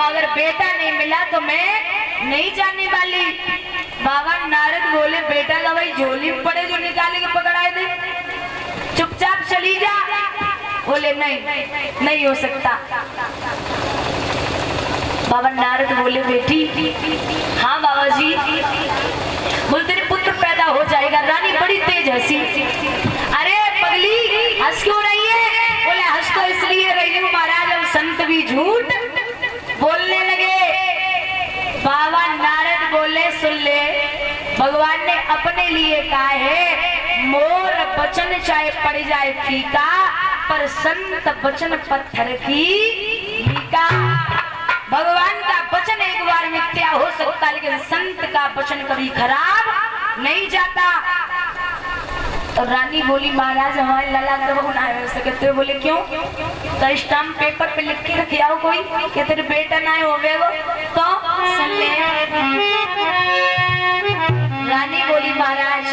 अगर बेटा नहीं मिला तो मैं नहीं जाने वाली। बाबा नारद बोले बेटा का भाई झोली में पड़े जो निकाले के पकड़ाए थे, चुपचाप चली जा। बोले नहीं हो सकता। बाबा नारद बोले बेटी, हाँ बाबा जी। बोले तेरे पुत्र पैदा हो जाएगा। रानी बड़ी तेज हंसी। अरे पगली हंस क्यों रही है? बोले हंस तो इसलिए रही हूँ महाराज, अब संत भी झूठ बोलने लगे। बाबा नारद बोले सुन ले, भगवान ने अपने लिए कहा है मोर वचन चाहे पड़ जाए फीका, पर संत वचन पत्थर की मीका। भगवान का वचन एक बार मिथ्या हो सकता है, लेकिन संत का वचन कभी खराब नहीं जाता। तो रानी बोली महाराज हमारे लाला ग्रह ना हो सकते। बोले क्यों? तो स्टाम्प पेपर पे लिख के रखे आओ कोई कि तेरे बेटा ना होवे वो तो सुन ले। रानी बोली महाराज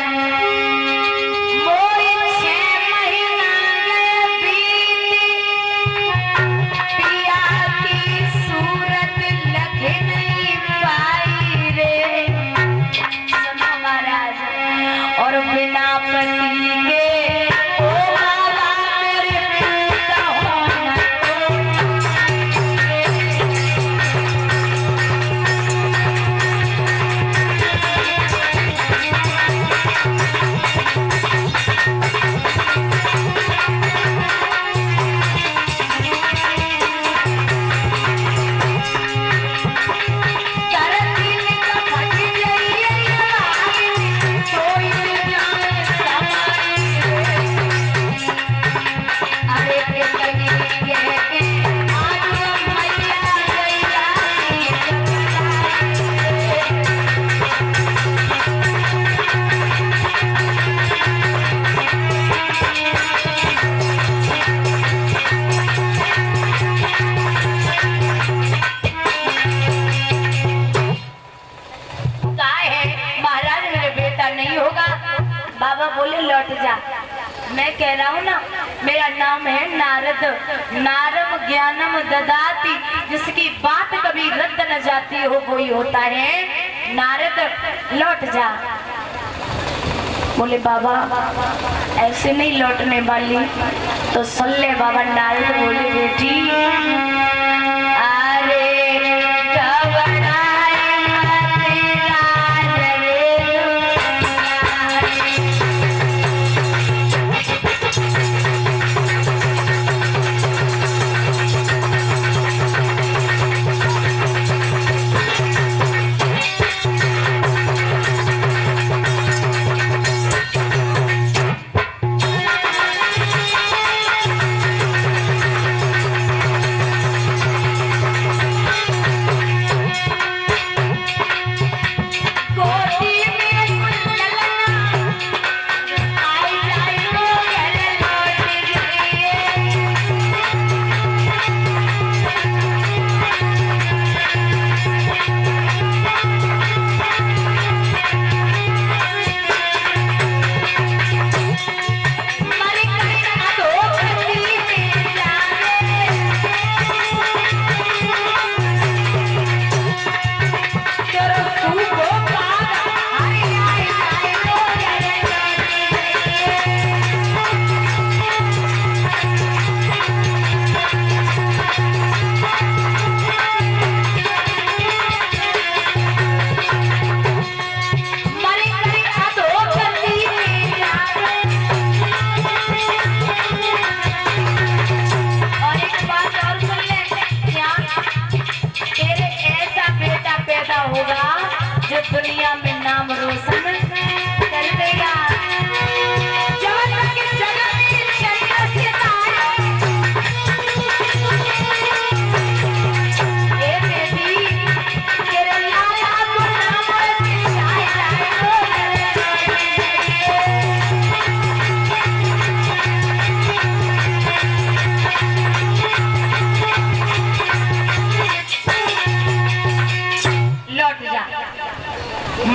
मैं कह रहा हूँ ना, मेरा नाम है नारद। नारम ज्ञानम ददाती, जिसकी बात कभी रद्द न जाती हो वही होता है नारद। लौट जा। बोले बाबा ऐसे नहीं लौटने वाली। तो सुन ले बाबा नारद बोले बेटी दुनिया में नाम रोशन कर देगा।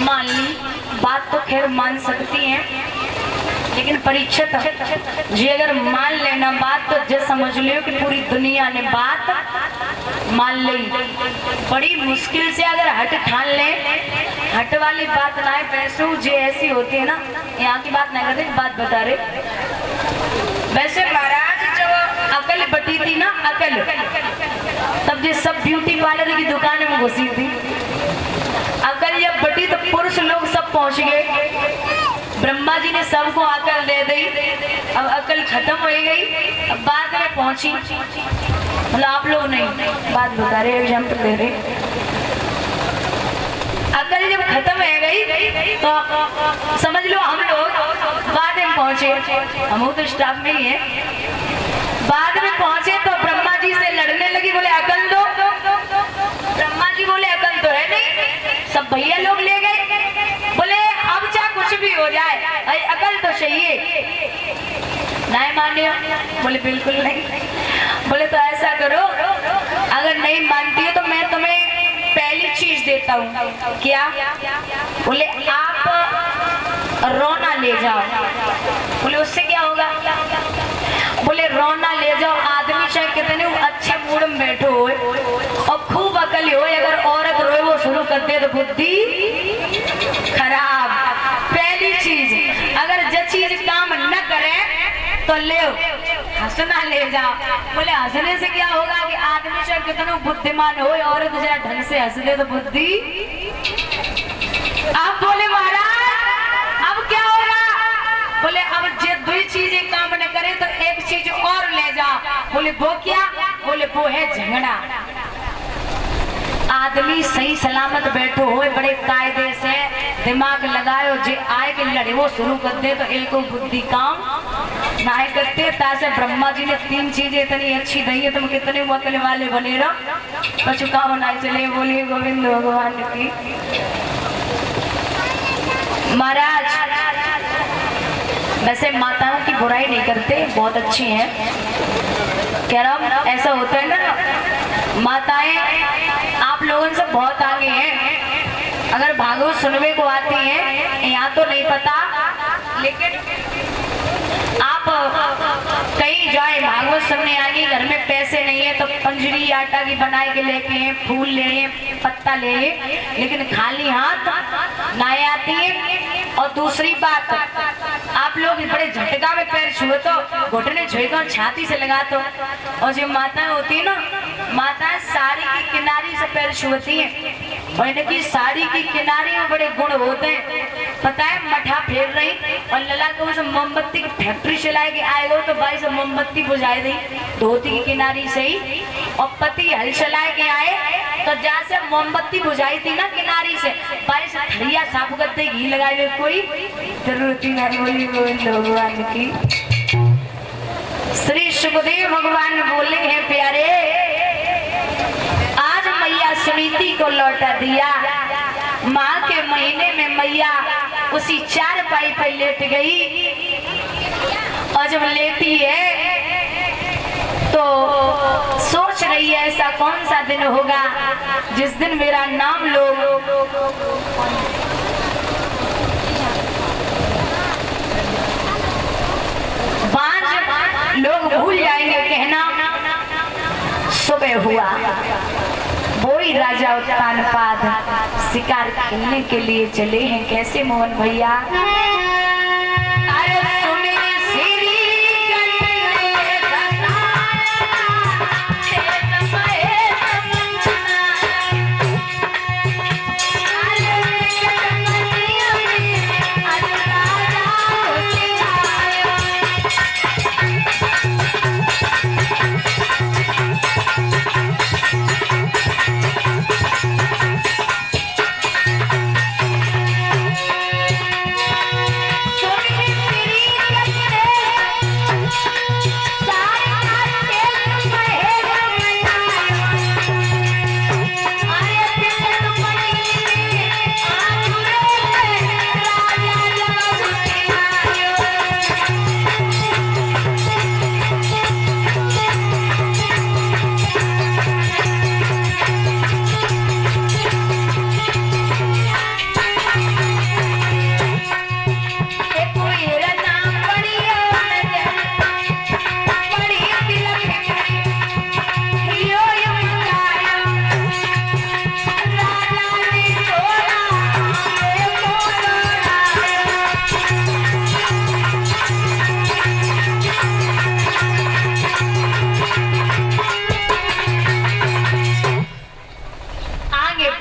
मान ली बात तो खैर मान सकती हैं, लेकिन परीक्षित जी अगर मान लेना बात तो जे समझ लियो कि पूरी दुनिया ने बात मान ली। बड़ी मुश्किल से अगर हट ठान ले, हट वाली बात ना है पैसों जे ऐसी होती है ना, यहाँ की बात नहीं करते, बात बता रहे। वैसे महाराज जब अकल बटी थी ना, अकल तब ये सब ब्यूटी पार्लर की दुकान में घुसी थी। अकल जब बटी तो पुरुष लोग सब पहुंच गए, ब्रह्मा जी ने सबको अकल दे दी। अब अकल खत्म हो गई, अब बाद में पहुंची, मतलब आप लोग नहीं, बात बता रहे, एग्जाम्पल दे रहे। अकल जब खत्म हो गई तो समझ लो हम लोग बाद में पहुंचे, हम तो स्टाफ में ही है। बाद में पहुंचे तो ब्रह्मा जी से लड़ने लगी, बोले अकल दो। ब्रह्मा जी बोले अकल तो है नहीं, सब भैया लोग ले गए। बोले अब चाहे कुछ भी हो जाए, अरे अकल तो चाहिए। नहीं माने? बोले बिल्कुल नहीं। बोले तो ऐसा करो, अगर नहीं मानती हो तो मैं तुम्हें पहली चीज देता हूँ। क्या? बोले आप रोना ले जाओ। बोले उससे क्या होगा? बोले रोना ले जाओ, आदमी चाहे कितने अच्छे मूड में बैठो हो और खूब अकल हो, अगर औरत रोए वो शुरू कर दे तो बुद्धि खराब। पहली चीज, अगर जो चीज काम न करे तो ले हंसना ले जाओ। बोले हंसने से क्या होगा कि आदमी चाहे कितना बुद्धिमान हो, औरत जरा ढंग से हंस दे तो बुद्धि। आप बोले महाराज अब क्या होगा? बोले अब जो दो चीजें काम न करे तो एक चीज और ले जाओ। बोले वो क्या? बोले वो है झगड़ा। आदमी सही सलामत बैठो हो, बड़े कायदे से दिमाग लगाओ, जे आए के लड़े वो शुरू कर दे तो एक बुद्धि काम ना करते। तासे ब्रह्मा जी ने तीन चीजें इतनी अच्छी दी है, तुम कितने अकल वाले बने रहो। कछु काम ना चले, बोलिए गोविंद भगवान की। महाराज वैसे माताओं की बुराई नहीं करते, बहुत अच्छी हैं। कह रहा हूँ ऐसा होता है ना, माताएं आप लोगों से बहुत आगे हैं। अगर भागवत सुनने को आती हैं, यहाँ तो नहीं पता, लेकिन आप कहीं जाए भागवत सुनने आगे, घर में पैसे नहीं है तो पंजरी आटा की बनाए के लेके फूल ले, पत्ता ले, लेकिन खाली हाथ ना आती है। और दूसरी बात, आप लोग बड़े झटका में पैर छुए तो घुटने छुएगा, छाती से लगा तो। और जो माताएं होती है ना, माताएं साड़ी की किनारी से पैर छुएती हैं, और इनकी साड़ी की किनारी में बड़े गुण होते हैं। पता है मठा फेर रही और लला को उस मोमबत्ती की फैक्ट्री चलाए के आएगा तो भाई से मोमबत्ती बुझाए दी धोती की किनारी से ही। और पति हल चलाए के आए तो जहाँ से मोमबत्ती बुझाई थी ना किनारी से, भाई से थड़िया साफ करते घी लगाए हुए कोई जरूरत नहीं। बोली गोविंद भगवान की। श्री सुखदेव भगवान बोले हैं प्यारे, आज मैया सुनीति को लौटा दिया। माँ के महीने में मैया उसी चारपाई पर लेट गई, और जब लेटी है तो सोच रही है ऐसा कौन सा दिन होगा जिस दिन मेरा नाम लोग लोग भूल जाएंगे कहना सुबह हुआ। वही राजा उत्तानपाद शिकार खेलने के लिए चले हैं। कैसे मोहन भैया?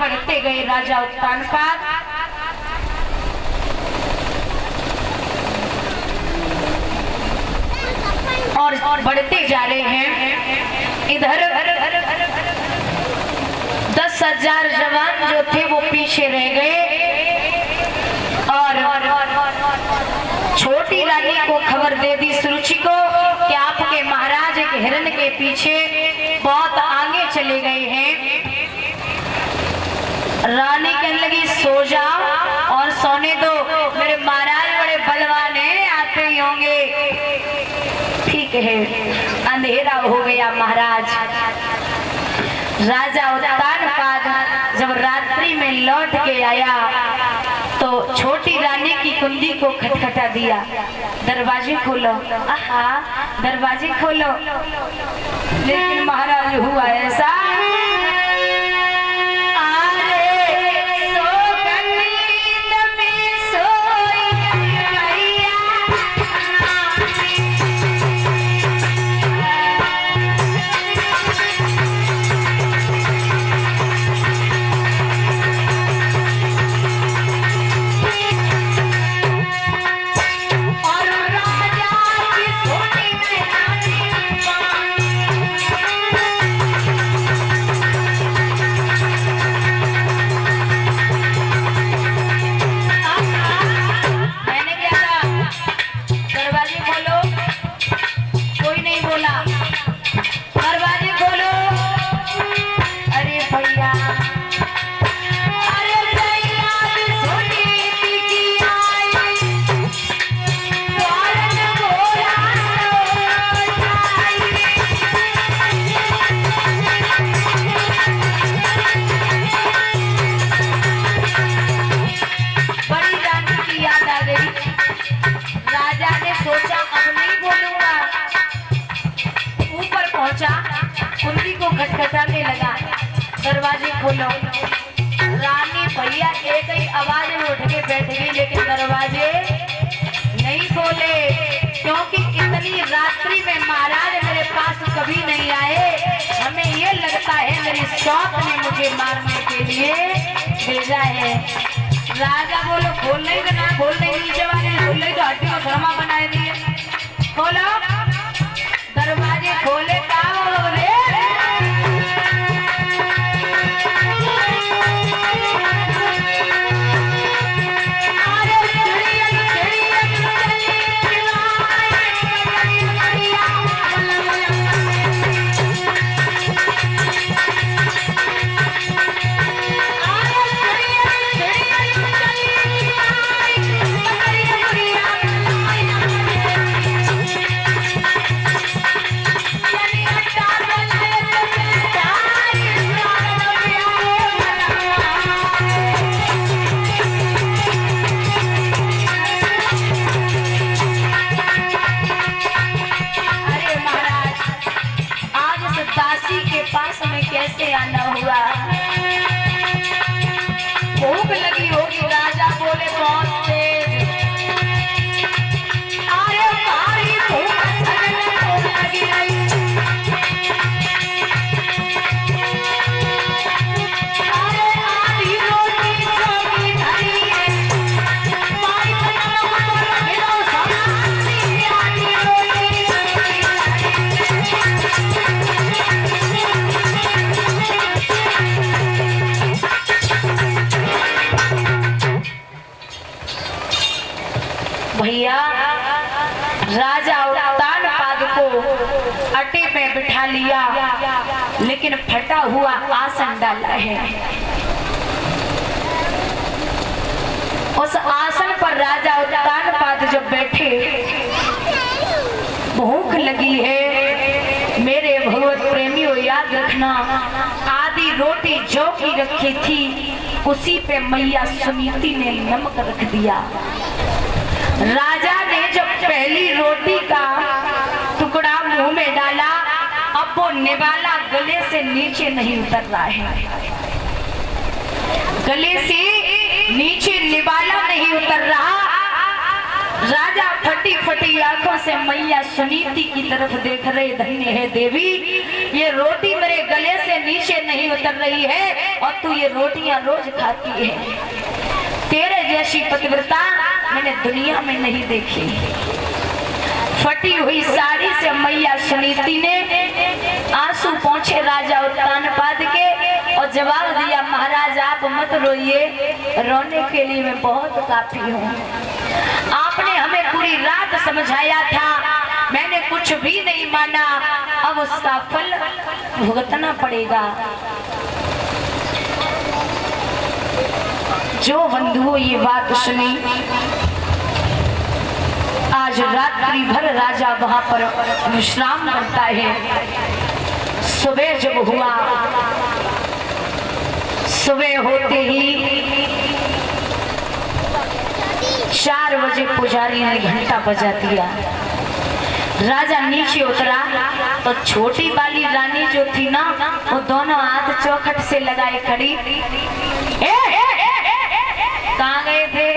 बढ़ते गए राजा उत्तानपाद। और बढ़ते जा रहे हैं। इधर 10,000 जवान जो थे वो पीछे रह गए और छोटी रानी को खबर दे दी सुरुचि को कि आपके महाराज एक हिरण के पीछे बहुत आगे चले गए हैं। रानी कहने लगी सो जाओ और सोने दो, मेरे महाराज बड़े बलवान हैं, आते ही होंगे। ठीक है, अंधेरा हो गया। महाराज राजा उत्तानपाद जब रात्रि में लौट के आया तो छोटी रानी की कुंडी को खटखटा दिया, दरवाजे खोलो। आहा, दरवाजे खोलो। लेकिन महाराज हुआ ऐसा, कुंडी को खटखटाने लगा, दरवाजे खोलो। रानी भैया एक ही आवाज में उठ के बैठ गई, लेकिन दरवाजे नहीं खोले, क्योंकि इतनी रात्रि में महाराज मेरे पास कभी नहीं आए। हमें ये लगता है मेरी सौत ने मुझे मारने के लिए भेजा है। राजा बोलो खोल नहीं देना, खोल नहीं, नीचे वाले खोल नहीं तो हड्डी को शर्मा बनाए दिए। खोलो, दरवाजे खोले, काम बोले पास में कैसे आना हुआ। भूख लगी होगी, राजा बोले बहुत तेज। अरे भारी भूख लगी रही। अरे आधी रोटी चौकी धरी है, भैया राजा उत्तानपाद को अटे में बिठा लिया, लेकिन फटा हुआ आसन डाला है। उस आसन पर राजा उत्तानपाद जब बैठे, भूख लगी है मेरे भगवत प्रेमियों, याद रखना आधी रोटी जौ की रखी थी, उसी पे मैया सुनीति ने नमक रख दिया। राजा ने जब पहली रोटी का टुकड़ा मुंह में डाला, अब वो निवाला गले से नीचे नहीं उतर रहा है, गले से नीचे निवाला नहीं उतर रहा। राजा फटी फटी आंखों से मैया सुनीति की तरफ देख रहे। धन्य है देवी, ये रोटी मेरे गले से नीचे नहीं उतर रही है और तू ये रोटियां रोज खाती है। तेरे जैसी पतिव्रता मैंने दुनिया में नहीं देखी। फटी हुई साड़ी से मैया सुनीति ने आंसू पहुंचे राजा उत्तानपाद के और जवाब दिया, महाराज आप मत रोइए, रोने के लिए मैं बहुत काफी हूँ। आपने हमें पूरी रात समझाया था, मैंने कुछ भी नहीं माना, अब उसका फल भुगतना पड़ेगा। जो बंधुओं ये बात सुनी, आज रात्रि भर राजा वहां पर विश्राम करता है। सुबह जब हुआ, सुबह होते ही 4 बजे पुजारी ने घंटा बजा दिया। राजा नीचे उतरा तो छोटी वाली रानी जो थी ना, वो दोनों हाथ चौखट से लगाए खड़ी। कहाँ गए थे?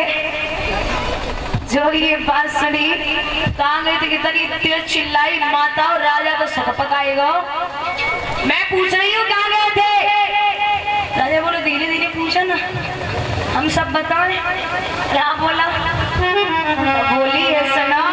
जो ये बात सुनी, कहाँ गए थे? कितनी तेज चिल्लाई माता, और राजा तो सक पकाएगा। मैं पूछ रही हूँ कहाँ गए थे? राजा बोले धीरे धीरे पूछा ना, हम सब बताएं। क्या बोला? बोली है सना,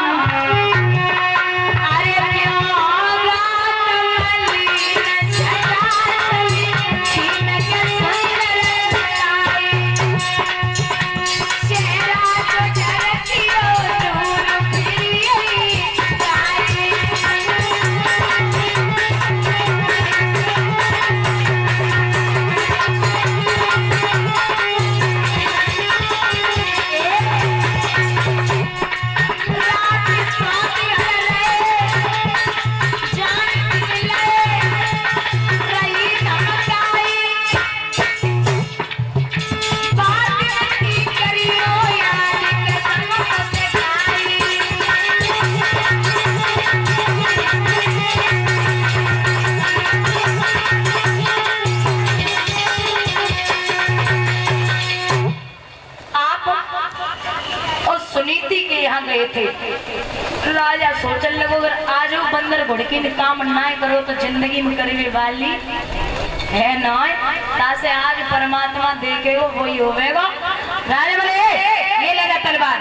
सुनीति के यहाँ गए थे। राजा सोचने लगो, अगर आज वो बंदर घुड़की ने काम ना करो तो जिंदगी में करवे वाली है ना। तासे आज परमात्मा देखे वो वही होवेगा। राजा बोले ये लगा तलवार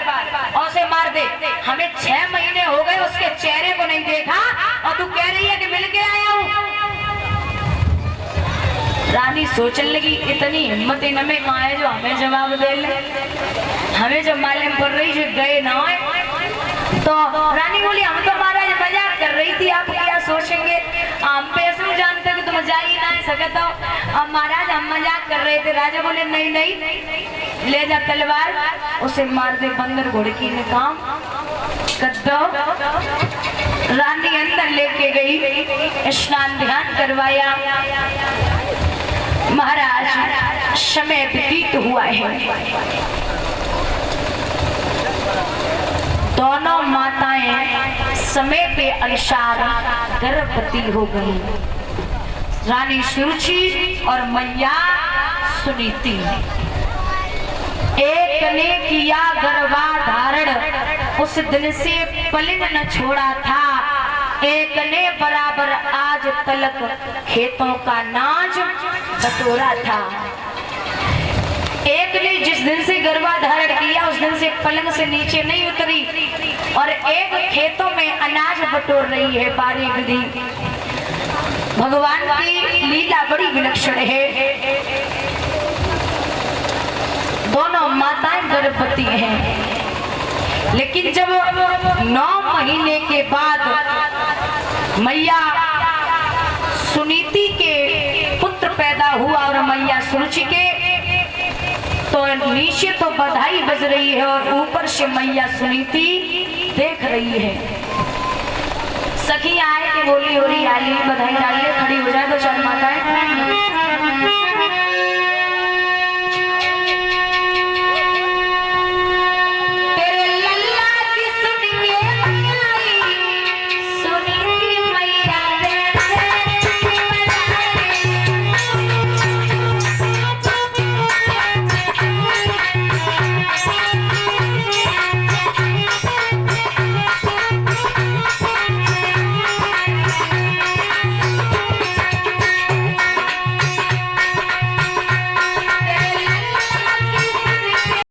और उसे मार दे। हमें 6 महीने हो गए उसके चेहरे को नहीं देखा और तू कह रही है कि मिल के आया हूँ। रानी सोचने लगी, इतनी हिम्मत इनमें कहाँ है जो हमें जवाब दे ले। हमें जब मालूम पड़ रही जो गए ना तो रानी बोली, हम तो महाराज मजाक कर रही थी, आप क्या सोचेंगे? हम पैसे जानते कि तुम जा ही ना सकते हो। अब महाराज हम मजाक कर रहे थे। राजा बोले नहीं नहीं, ले जा तलवार, उसे मार दे। बंदर घुड़की ने काम कर दो। रानी अंदर लेके गई, स्नान ध्यान करवाया। महाराज समय व्यतीत हुआ है, दोनों माताएं समय के अनुसार गर्भवती हो गई। रानी सुरुचि और मैया सुनीति। एक ने किया गर्भाधारण, उस दिन से पलिंग न छोड़ा था। एक ने बराबर आज तलक खेतों का नाज बटोरा था। एक ने जिस दिन से गर्भाधारण किया उस दिन से पलंग से नीचे नहीं उतरी और एक खेतों में अनाज बटोर रही है। बारी विधि भगवान की लीला बड़ी विलक्षण है। दोनों माताएं गर्भवती हैं, लेकिन जब 9 महीने के बाद मैया सुनीति के पुत्र पैदा हुआ और मैया सुरुचि के, तो नीचे तो बधाई बज रही है और ऊपर से मैया सुनीति देख रही है। सखी आए कि बोली हो रही, आइए बधाई डालिए, खड़ी हो जाए तो 4 माताएं।